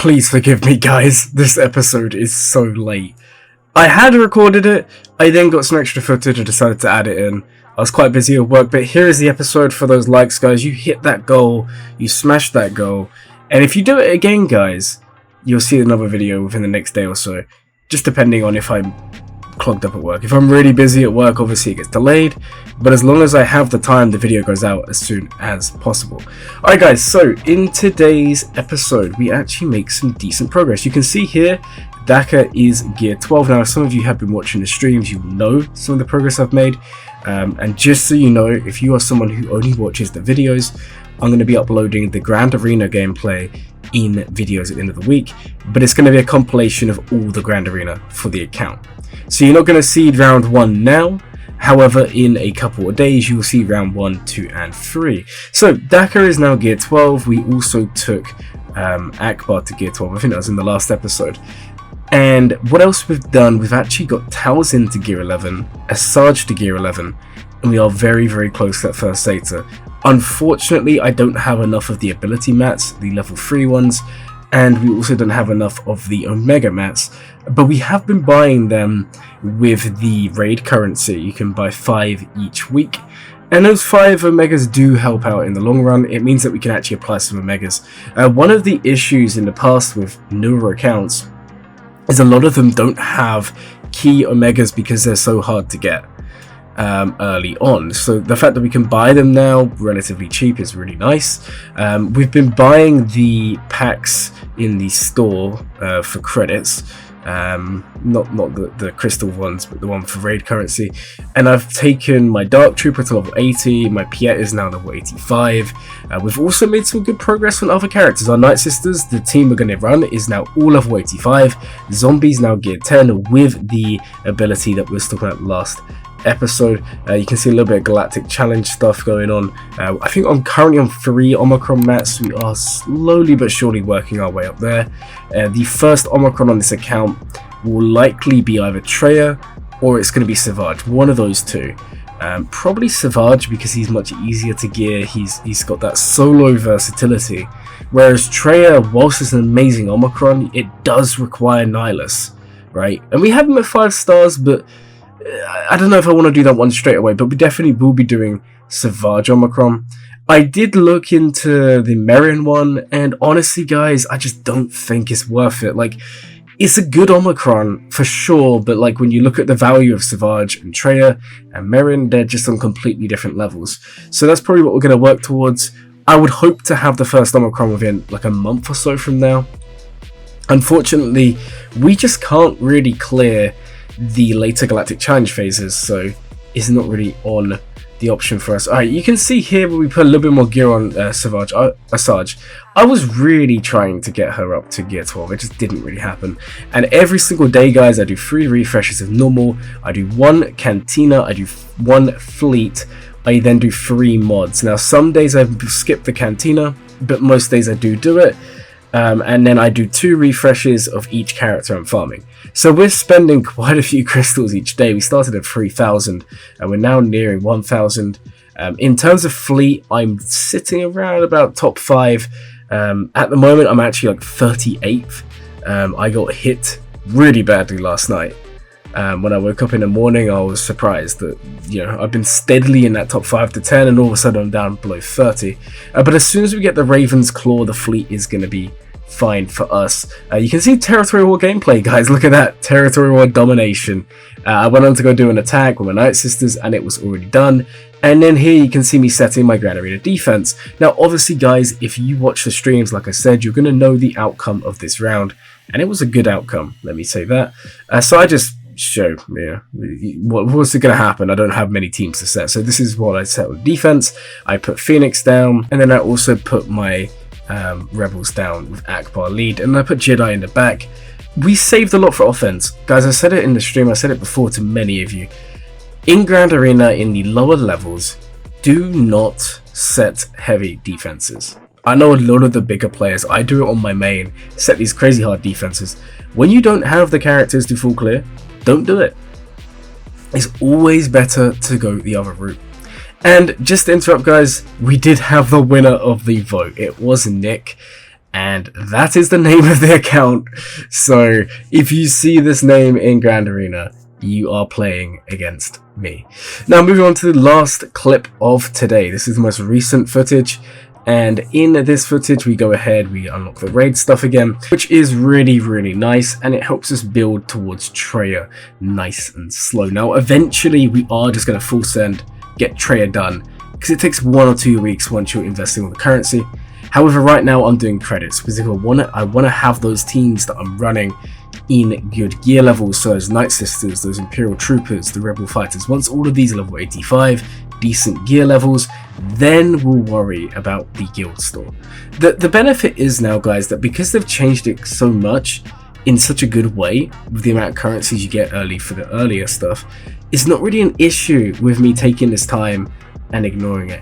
Please forgive me, guys. This episode is so late. I had recorded it, I then got some extra footage and decided to add it in. I was quite busy at work, but here is the episode for those likes, guys. You hit that goal, you smashed that goal, and if you do it again, guys, you'll see another video within the next day or so, just depending on if I'm clogged up at work. If I'm really busy at work, obviously it gets delayed, but as long as I have the time, the video goes out as soon as possible. Alright guys, so in today's episode, we actually make some decent progress. You can see here, Daka is gear 12. Now, if some of you have been watching the streams, you will know some of the progress I've made. And just so you know, if you are someone who only watches the videos, I'm going to be uploading the Grand Arena gameplay in videos at the end of the week, but it's going to be a compilation of all the Grand Arena for the account. So you're not going to see round 1 now, however in a couple of days you will see round 1, 2 and 3. So Daka is now gear 12. We also took Akbar to gear 12, I think that was in the last episode. And what else we've done, we've actually got Talzin to gear 11, Asajj to gear 11, and we are very, very close to that first Zeta. Unfortunately, I don't have enough of the ability mats, the level 3 ones, and we also don't have enough of the Omega mats, but we have been buying them with the raid currency. You can buy 5 each week, and those 5 Omegas do help out in the long run. It means that we can actually apply some Omegas. One of the issues in the past with newer accounts is a lot of them don't have key Omegas because they're so hard to get early on. So the fact that we can buy them now relatively cheap is really nice. We've been buying the packs in the store for credits, not the crystal ones, but the one for raid currency. And I've taken my Dark Trooper to level 80, my Piet is now level 85. We've also made some good progress on other characters. Our Night Sisters, the team we're going to run, is now all level 85. Zombies now gear 10 with the ability that we were talking about last episode. You can see a little bit of Galactic Challenge stuff going on. I think I'm currently on 3 Omicron mats. We are slowly but surely working our way up there. The first Omicron on this account will likely be either Treya or it's going to be Savage, one of those two. Probably Savage because he's much easier to gear. He's got that solo versatility, whereas Treya, whilst it's an amazing Omicron, it does require Nihilus, right? And we have him at 5 stars, but I don't know if I want to do that one straight away, but we definitely will be doing Savage Omicron. I did look into the Merrin one, and honestly guys, I just don't think it's worth it. Like, it's a good Omicron for sure, but like when you look at the value of Savage and Treya and Merrin, they're just on completely different levels. So that's probably what we're going to work towards. I would hope to have the first Omicron within like a month or so from now. Unfortunately, we just can't really clear the later Galactic Challenge phases, so it's not really on the option for us. Alright, you can see here where we put a little bit more gear on Asajj. I was really trying to get her up to gear 12, it just didn't really happen. And every single day, guys, I do 3 refreshes of normal, I do 1 Cantina, I do 1 Fleet, I then do 3 mods. Now some days I skip the Cantina, but most days I do it. And then I do 2 refreshes of each character I'm farming. So we're spending quite a few crystals each day. We started at 3,000 and we're now nearing 1,000. In terms of fleet, I'm sitting around about top 5. At the moment, I'm actually like 38th. I got hit really badly last night. When I woke up in the morning, I was surprised that, you know, I've been steadily in that top 5 to 10 and all of a sudden I'm down below 30. But as soon as we get the Raven's Claw, the fleet is going to be fine for us. You can see Territory War gameplay, guys. Look at that. Territory War domination. I went on to go do an attack with my Night Sisters and it was already done. And then here you can see me setting my Grand Arena defense. Now obviously guys, if you watch the streams, like I said, you're going to know the outcome of this round. And it was a good outcome, let me say that. So I just show, yeah, what's going to happen. I don't have many teams to set. So this is what I set on defense. I put Phoenix down and then I also put my Rebels down with Akbar lead, and I put Jedi in the back. We saved a lot for offense. Guys, I said it in the stream, I said it before to many of you. In Grand Arena, in the lower levels, do not set heavy defenses. I know a lot of the bigger players, I do it on my main, set these crazy hard defenses. When you don't have the characters to full clear, don't do it. It's always better to go the other route. And just to interrupt guys, we did have the winner of the vote. It was Nick. and that is the name of the account. So if you see this name in Grand Arena, you are playing against me. Now moving on to the last clip of today. This is the most recent footage, and in this footage we go ahead, we unlock the raid stuff again, which is really nice, and it helps us build towards Treya nice and slow. Now eventually we are just going to full send, get Treya done, because it takes 1 or 2 weeks once you're investing all the currency. However, right now I'm doing credits because I want to have those teams that I'm running in good gear levels. So those Night Sisters, those Imperial Troopers, the Rebel Fighters. Once all of these are level 85, decent gear levels, then we'll worry about the guild store. The benefit is now, guys, that because they've changed it so much in such a good way with the amount of currencies you get early for the earlier stuff, it's not really an issue with me taking this time and ignoring it.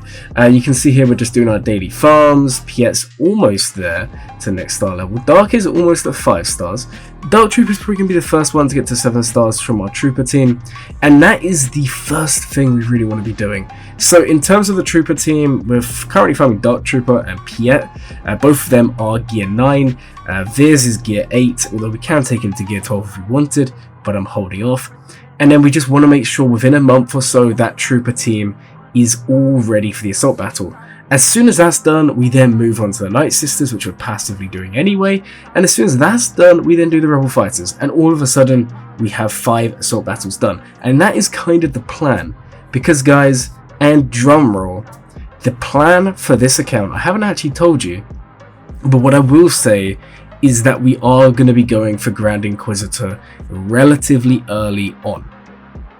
You can see here we're just doing our daily farms. Piet's almost there to next star level. Dark is almost at 5 stars. Dark Trooper is probably going to be the first one to get to 7 stars from our Trooper team, and that is the first thing we really want to be doing. So in terms of the Trooper team, we're currently farming Dark Trooper and Piet. Both of them are gear 9. Veers is gear 8, although we can take him to gear 12 if we wanted, but I'm holding off. And then we just want to make sure within a month or so that Trooper team is all ready for the assault battle. As soon as that's done, we then move on to the Night Sisters, which we're passively doing anyway, and as soon as that's done, we then do the Rebel Fighters, and all of a sudden we have 5 assault battles done. And that is kind of the plan, because guys, and drumroll, the plan for this account, I haven't actually told you, but what I will say is that we are going to be going for Grand Inquisitor relatively early on.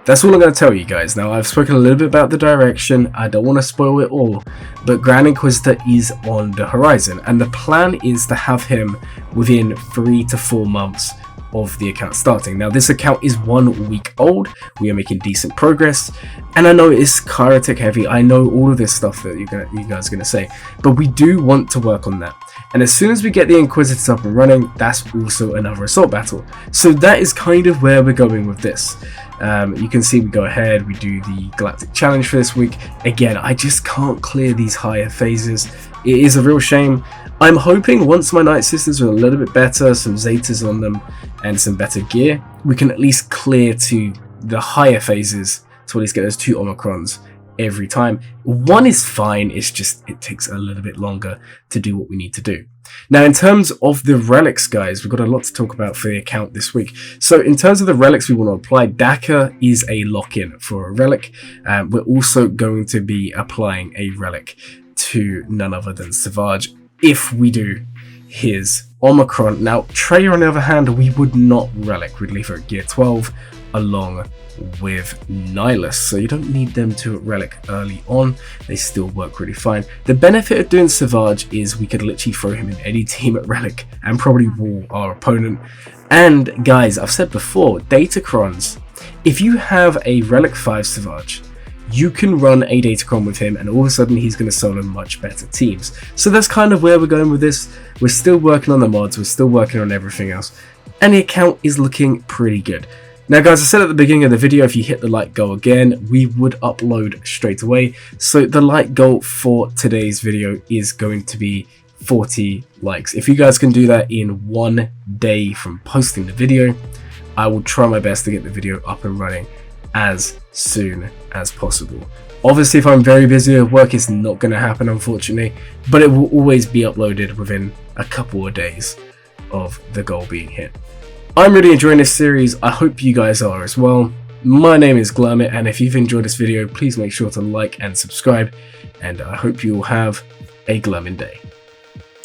That's all I'm going to tell you guys. Now, I've spoken a little bit about the direction. I don't want to spoil it all, but Grand Inquisitor is on the horizon, and the plan is to have him within 3 to 4 months of the account starting. Now, this account is 1 week old. We are making decent progress, and I know it's Karatech heavy. I know all of this stuff that you guys are going to say, but we do want to work on that. And as soon as we get the Inquisitors up and running, that's also another assault battle. So that is kind of where we're going with this. You can see we go ahead, we do the Galactic Challenge for this week. Again, I just can't clear these higher phases. It is a real shame. I'm hoping once my Night Sisters are a little bit better, some Zetas on them, and some better gear, we can at least clear to the higher phases to at least get those 2 Omicrons every time. 1 is fine, it's just it takes a little bit longer to do what we need to do. Now, in terms of the relics, guys, we've got a lot to talk about for the account this week. So in terms of the relics we want to apply, Daka is a lock-in for a relic. We're also going to be applying a relic to none other than Savage if we do his Omicron. Now, Treya, on the other hand, we would not relic. We'd leave her at gear 12 along with Nihilus, so you don't need them to relic early on. They still work really fine. The benefit of doing Savage is we could literally throw him in any team at relic and probably wall our opponent. And guys, I've said before, Datacrons, if you have a relic 5 Savage, you can run a Datacron with him and all of a sudden he's going to solo much better teams. So that's kind of where we're going with this. We're still working on the mods, we're still working on everything else, and the account is looking pretty good. Now guys, I said at the beginning of the video, if you hit the like goal again, we would upload straight away. So the like goal for today's video is going to be 40 likes. If you guys can do that in 1 day from posting the video, I will try my best to get the video up and running as soon as possible. Obviously, if I'm very busy at work, it's not going to happen, unfortunately, but it will always be uploaded within a couple of days of the goal being hit. I'm really enjoying this series. I hope you guys are as well. My name is Glurmit, and if you've enjoyed this video, please make sure to like and subscribe, and I hope you will have a glurming day.